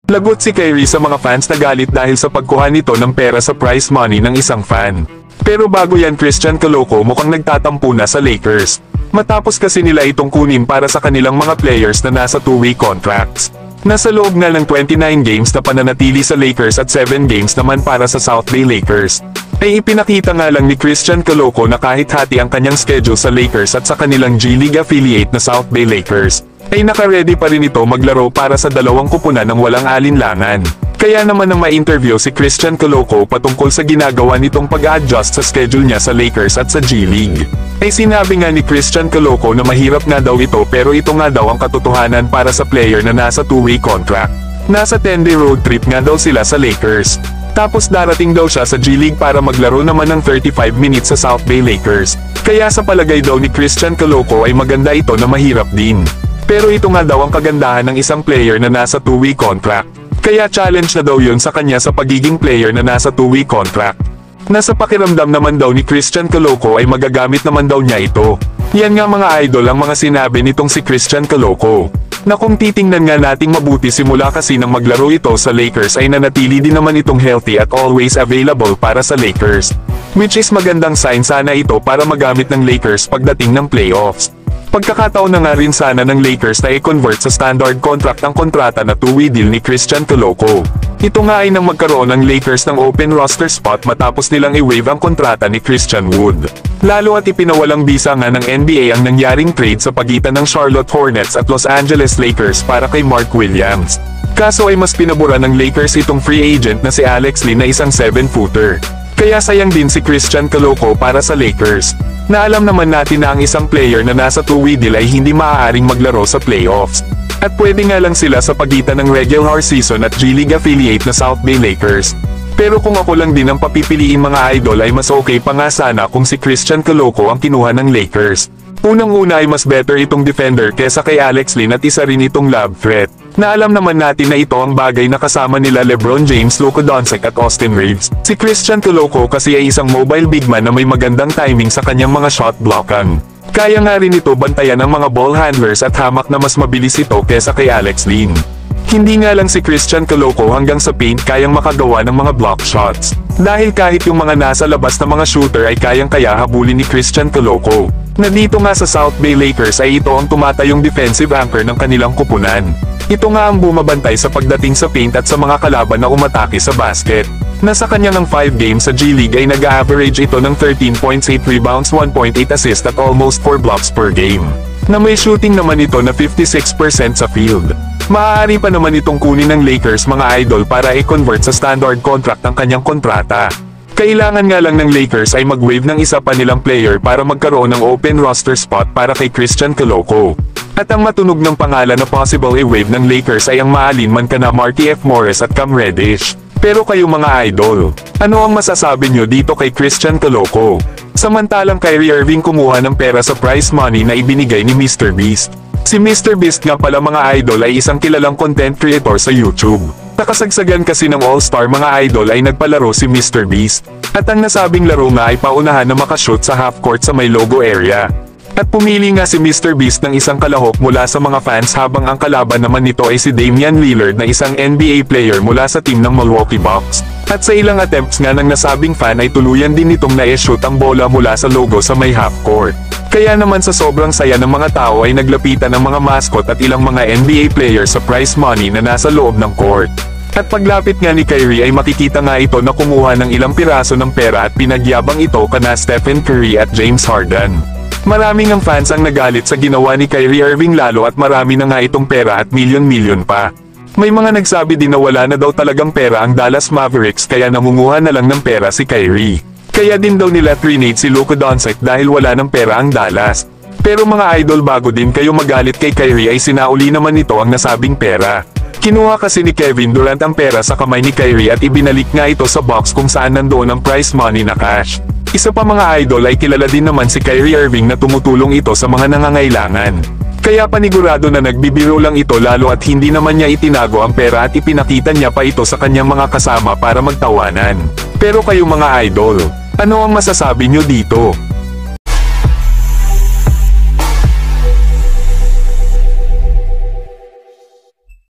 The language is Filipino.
Lagot si Kyrie sa mga fans na galit dahil sa pagkuha nito ng pera sa prize money ng isang fan. Pero bago yan, Christian Coloco mukhang nagtatampo na sa Lakers. Matapos kasi nila itong kunin para sa kanilang mga players na nasa two-way contracts. Nasa loob nga ng 29 games na pananatili sa Lakers at 7 games naman para sa South Bay Lakers, ay ipinakita nga lang ni Christian Coloco na kahit hati ang kanyang schedule sa Lakers at sa kanilang G-League affiliate na South Bay Lakers, ay naka-ready pa rin ito maglaro para sa dalawang kupunan ng walang alinlangan. Kaya naman nang ma-interview si Christian Coloco patungkol sa ginagawa nitong pag-a-adjust sa schedule niya sa Lakers at sa G-League, ay sinabi nga ni Christian Coloco na mahirap nga daw ito pero ito nga daw ang katotohanan para sa player na nasa two-way contract. Nasa 10-day road trip nga daw sila sa Lakers. Tapos darating daw siya sa G-League para maglaro naman ng 35 minutes sa South Bay Lakers. Kaya sa palagay daw ni Christian Coloco ay maganda ito na mahirap din. Pero ito nga daw ang kagandahan ng isang player na nasa two-way contract. Kaya challenge na daw yun sa kanya sa pagiging player na nasa two-way contract. Nasa pakiramdam naman daw ni Christian Coloco ay magagamit naman daw niya ito. Yan nga mga idol ang mga sinabi nitong si Christian Coloco. Na kung titingnan nga nating mabuti simula kasi nang maglaro ito sa Lakers ay nanatili din naman itong healthy at always available para sa Lakers. Which is magandang sign sana ito para magamit ng Lakers pagdating ng playoffs. Pagkakataon na nga rin sana ng Lakers na i-convert sa standard contract ang kontrata na two-way deal ni Christian Coloco. Ito nga ay nang magkaroon ng Lakers ng open roster spot matapos nilang i-waive ang kontrata ni Christian Wood. Lalo at ipinawalang bisa nga ng NBA ang nangyaring trade sa pagitan ng Charlotte Hornets at Los Angeles Lakers para kay Mark Williams. Kaso ay mas pinabura ng Lakers itong free agent na si Alex Len na isang 7-footer. Kaya sayang din si Christian Coloco para sa Lakers. Na alam naman natin na ang isang player na nasa two-way deal ay hindi maaaring maglaro sa playoffs. At pwede nga lang sila sa pagitan ng regular season at G-League affiliate na South Bay Lakers. Pero kung ako lang din ang papipiliin mga idol ay mas okay pa nga sana kung si Christian Coloco ang kinuha ng Lakers. Unang-una ay mas better itong defender kesa kay Alex Len at isa rin itong lob threat. Na alam naman natin na ito ang bagay na kasama nila LeBron James, Luka Doncic at Austin Reeves. Si Christian Coloco kasi ay isang mobile big man na may magandang timing sa kanyang mga shot blockan. Kaya nga rin ito bantayan ng mga ball handlers at hamak na mas mabilis ito kesa kay Alex Len. Hindi nga lang si Christian Coloco hanggang sa paint kayang makagawa ng mga block shots. Dahil kahit yung mga nasa labas na mga shooter ay kayang-kaya habulin ni Christian Coloco. Na dito nga sa South Bay Lakers ay ito ang tumatayong defensive anchor ng kanilang kupunan. Ito nga ang bumabantay sa pagdating sa paint at sa mga kalaban na umatake sa basket. Nasa kanya ng 5 games sa G-League ay nag-average ito ng 13 points, 8 rebounds, 1.8 assists at almost 4 blocks per game. Na may shooting naman ito na 56% sa field. Maaari pa naman itong kunin ng Lakers mga idol para i-convert sa standard contract ang kanyang kontrata. Kailangan nga lang ng Lakers ay mag-waive ng isa pa nilang player para magkaroon ng open roster spot para kay Christian Coloco. At ang matunog ng pangalan na possible i-waive ng Lakers ay ang maalinman kana Markieff Morris at Cam Reddish. Pero kayo mga idol, ano ang masasabi nyo dito kay Christian Coloco? Samantalang Kyrie Irving kumuha ng pera sa prize money na ibinigay ni Mr. Beast. Si Mr. Beast nga pala mga idol ay isang kilalang content creator sa YouTube. Nakasagsagan kasi ng All-Star mga idol ay nagpalaro si Mr. Beast. At ang nasabing laro nga ay paunahan na makashoot sa half court sa may logo area. At pumili nga si Mr. Beast ng isang kalahok mula sa mga fans habang ang kalaban naman nito ay si Damian Lillard na isang NBA player mula sa team ng Milwaukee Bucks. At sa ilang attempts nga ng nasabing fan ay tuluyan din nitong na-shoot ang bola mula sa logo sa may half court. Kaya naman sa sobrang saya ng mga tao ay naglapitan ng mga mascot at ilang mga NBA players sa prize money na nasa loob ng court. At paglapit nga ni Kyrie ay makikita nga ito na kumuha ng ilang piraso ng pera at pinagyabang ito kana Stephen Curry at James Harden. Maraming ang fans ang nagalit sa ginawa ni Kyrie Irving lalo at marami na nga itong pera at milyon-milyon pa. May mga nagsabi din na wala na daw talagang pera ang Dallas Mavericks kaya nangunguha na lang ng pera si Kyrie. Kaya din daw nila trinade si Luka Doncic dahil wala ng pera ang Dallas. Pero mga idol bago din kayo magalit kay Kyrie ay sinauli naman nito ang nasabing pera. Kinuha kasi ni Kevin Durant ang pera sa kamay ni Kyrie at ibinalik nga ito sa box kung saan nandoon ang prize money na cash. Isa pa mga idol ay kilala din naman si Kyrie Irving na tumutulong ito sa mga nangangailangan. Kaya panigurado na nagbibiro lang ito lalo at hindi naman niya itinago ang pera at ipinakita niya pa ito sa kanyang mga kasama para magtawanan. Pero kayo mga idol, ano ang masasabi nyo dito?